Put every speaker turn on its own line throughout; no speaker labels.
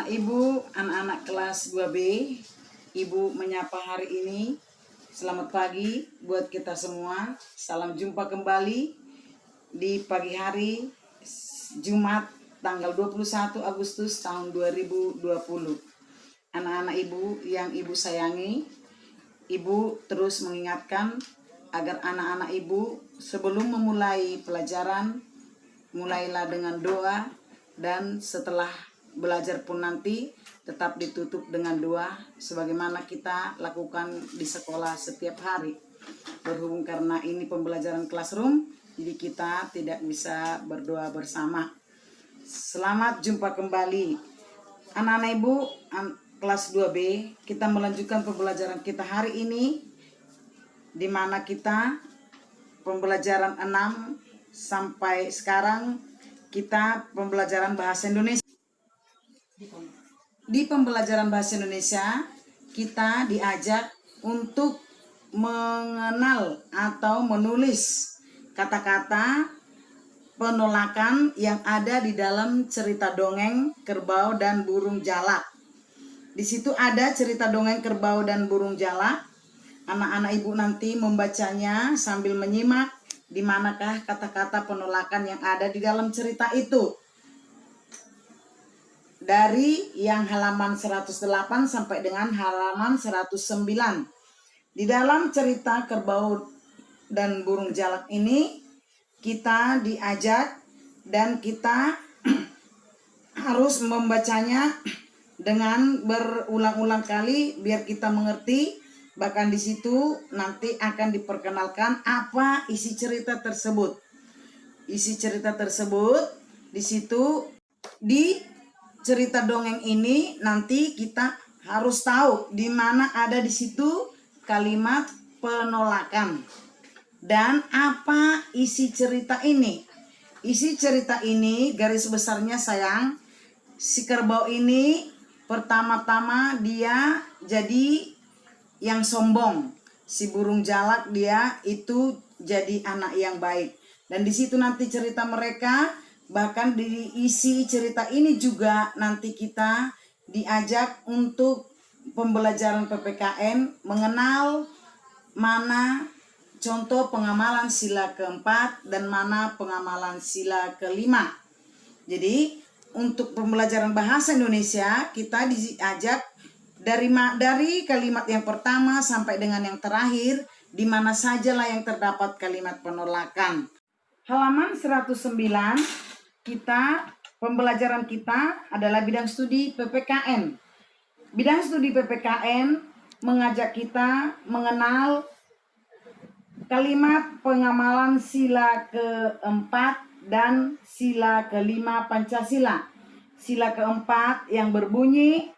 Bapak Ibu, anak-anak kelas 2B, Ibu menyapa hari ini. Selamat pagi buat kita semua. Salam jumpa kembali di pagi hari Jumat tanggal 21 Agustus tahun 2020. Anak-anak Ibu yang Ibu sayangi, Ibu terus mengingatkan agar anak-anak Ibu sebelum memulai pelajaran, mulailah dengan doa, dan setelah belajar pun nanti tetap ditutup dengan doa sebagaimana kita lakukan di sekolah setiap hari. Berhubung karena ini pembelajaran classroom, jadi kita tidak bisa berdoa bersama. Selamat jumpa kembali anak-anak Ibu kelas 2B. Kita melanjutkan pembelajaran kita hari ini, di mana kita pembelajaran 6 sampai sekarang kita pembelajaran bahasa Indonesia. Di pembelajaran bahasa Indonesia kita diajak untuk mengenal atau menulis kata-kata penolakan yang ada di dalam cerita dongeng Kerbau dan Burung Jalak. Di situ ada cerita dongeng Kerbau dan Burung Jalak. Anak-anak Ibu nanti membacanya sambil menyimak di manakah kata-kata penolakan yang ada di dalam cerita itu. Dari yang halaman 108 sampai dengan halaman 109. Di dalam cerita Kerbau dan Burung Jalak ini kita diajak dan kita harus membacanya dengan berulang-ulang kali biar kita mengerti. Bahkan di situ nanti akan diperkenalkan apa isi cerita tersebut. Isi cerita tersebut di situ, di cerita dongeng ini nanti kita harus tahu di mana ada di situ kalimat penolakan dan apa isi cerita ini. Isi cerita ini garis besarnya sayang, si kerbau ini pertama-tama dia jadi yang sombong, si burung jalak dia itu jadi anak yang baik. Dan di situ nanti cerita mereka, bahkan di isi cerita ini juga nanti kita diajak untuk pembelajaran PPKN mengenal mana contoh pengamalan sila keempat dan mana pengamalan sila kelima. Jadi untuk pembelajaran bahasa Indonesia kita diajak dari kalimat yang pertama sampai dengan yang terakhir, di mana sajalah yang terdapat kalimat penolakan. Halaman 109, pembelajaran kita adalah bidang studi PPKN. Bidang studi PPKN mengajak kita mengenal kalimat pengamalan sila keempat dan sila kelima Pancasila. Sila keempat yang berbunyi,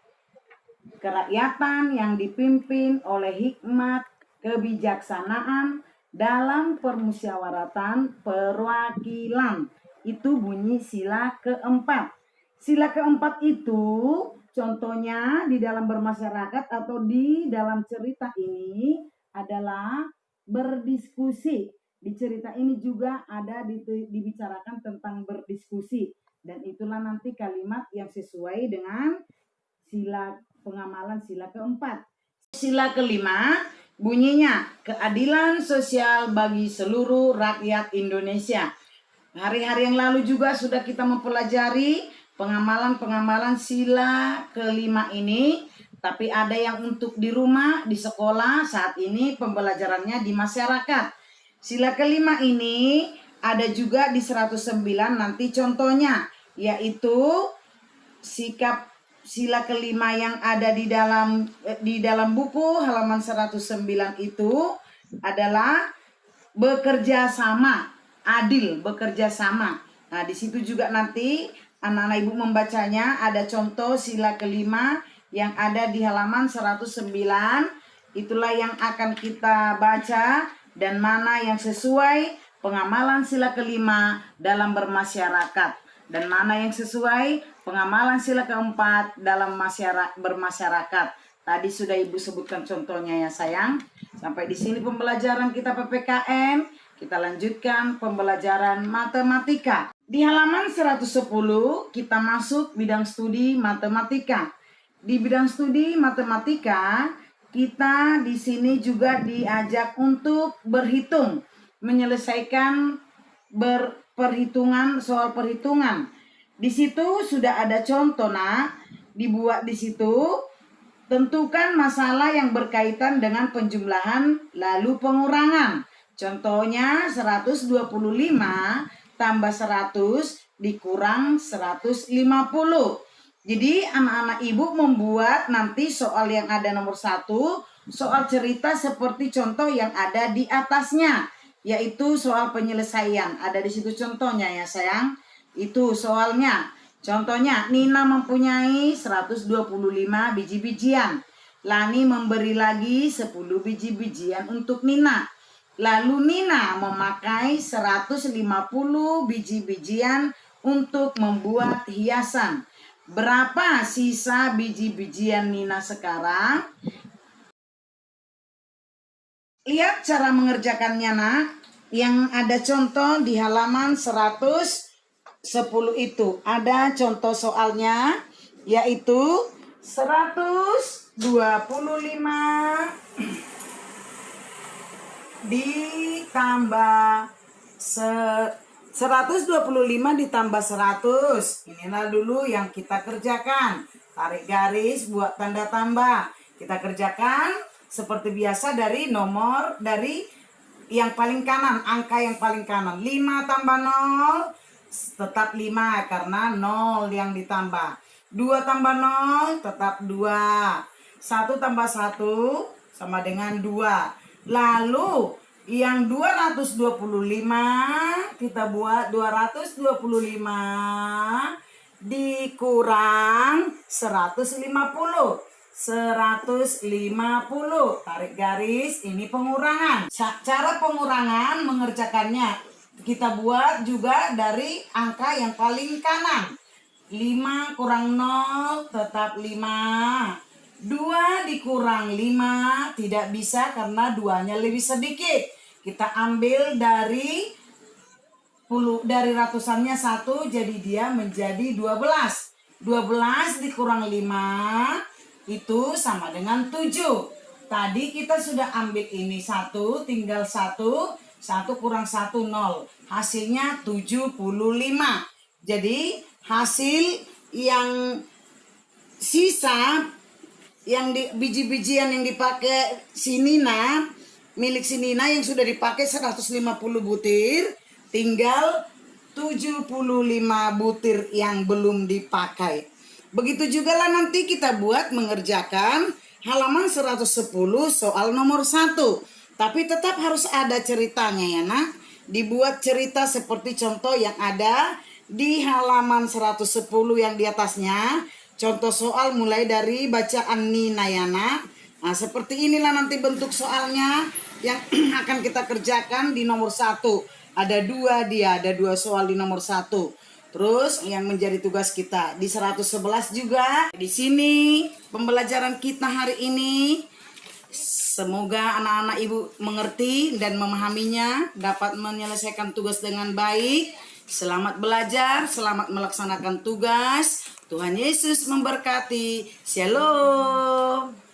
kerakyatan yang dipimpin oleh hikmat kebijaksanaan dalam permusyawaratan perwakilan. Itu bunyi sila keempat. Sila keempat itu contohnya di dalam bermasyarakat atau di dalam cerita ini adalah berdiskusi. Di cerita ini juga ada dibicarakan tentang berdiskusi. Dan itulah nanti kalimat yang sesuai dengan sila pengamalan sila keempat. Sila kelima bunyinya keadilan sosial bagi seluruh rakyat Indonesia. Hari-hari yang lalu juga sudah kita mempelajari pengamalan sila kelima ini. Tapi ada yang untuk di rumah, di sekolah, saat ini pembelajarannya di masyarakat. Sila kelima ini ada juga di 109 nanti contohnya, yaitu sikap sila kelima yang ada di dalam buku halaman 109 itu adalah bekerja sama, adil, bekerja sama. Nah, di situ juga nanti anak-anak Ibu membacanya, ada contoh sila kelima yang ada di halaman 109. Itulah yang akan kita baca dan mana yang sesuai pengamalan sila kelima dalam bermasyarakat. Dan mana yang sesuai pengamalan sila keempat dalam bermasyarakat. Tadi sudah Ibu sebutkan contohnya ya sayang. Sampai di sini pembelajaran kita PPKN. Kita lanjutkan pembelajaran matematika. Di halaman 110 kita masuk bidang studi matematika. Di bidang studi matematika kita di sini juga diajak untuk berhitung, menyelesaikan perhitungan, soal perhitungan. Di situ sudah ada contoh, nak, dibuat di situ. Tentukan masalah yang berkaitan dengan penjumlahan lalu pengurangan. Contohnya 125 tambah 100 dikurang 150. Jadi anak-anak ibu membuat nanti soal yang ada nomor 1, soal cerita seperti contoh yang ada di atasnya, yaitu soal penyelesaian. Ada di situ contohnya ya sayang. Itu soalnya. Contohnya, Nina mempunyai 125 biji-bijian. Lani memberi lagi 10 biji-bijian untuk Nina. Lalu Nina memakai 150 biji-bijian untuk membuat hiasan. Berapa sisa biji-bijian Nina sekarang? Lihat cara mengerjakannya, nak. Yang ada contoh di halaman 110 itu. Ada contoh soalnya, yaitu 125 ditambah 125 ditambah 100. Inilah dulu yang kita kerjakan. Tarik garis, buat tanda tambah. Kita kerjakan seperti biasa dari nomor, dari yang paling kanan, angka yang paling kanan. 5 tambah 0 tetap 5 karena 0 yang ditambah. 2 tambah 0 tetap 2. 1 tambah 1 sama dengan 2. Lalu yang 225 kita buat 225 dikurang 150. 150. Tarik garis, ini pengurangan. Cara pengurangan mengerjakannya kita buat juga dari angka yang paling kanan. 5 kurang 0 tetap 5. 2 dikurang 5 tidak bisa karena 2-nya lebih sedikit. Kita ambil dari ratusannya 1, jadi dia menjadi 12. 12 dikurang 5 itu sama dengan 7. Tadi kita sudah ambil ini 1, tinggal 1 kurang 1, 0. Hasilnya 75. Jadi hasil yang sisa, yang biji-bijian yang dipakai si Nina, milik si Nina yang sudah dipakai 150 butir, tinggal 75 butir yang belum dipakai. Begitu juga lah nanti kita buat mengerjakan halaman 110 soal nomor 1. Tapi tetap harus ada ceritanya ya nak. Dibuat cerita seperti contoh yang ada di halaman 110 yang di atasnya. Contoh soal mulai dari bacaan Nina ya nak. Nah, seperti inilah nanti bentuk soalnya yang akan kita kerjakan di nomor 1. Ada 2 ada 2 soal di nomor 1. Terus yang menjadi tugas kita di 111 juga. Di sini pembelajaran kita hari ini. Semoga anak-anak ibu mengerti dan memahaminya, dapat menyelesaikan tugas dengan baik. Selamat belajar, selamat melaksanakan tugas. Tuhan Yesus memberkati. Shalom.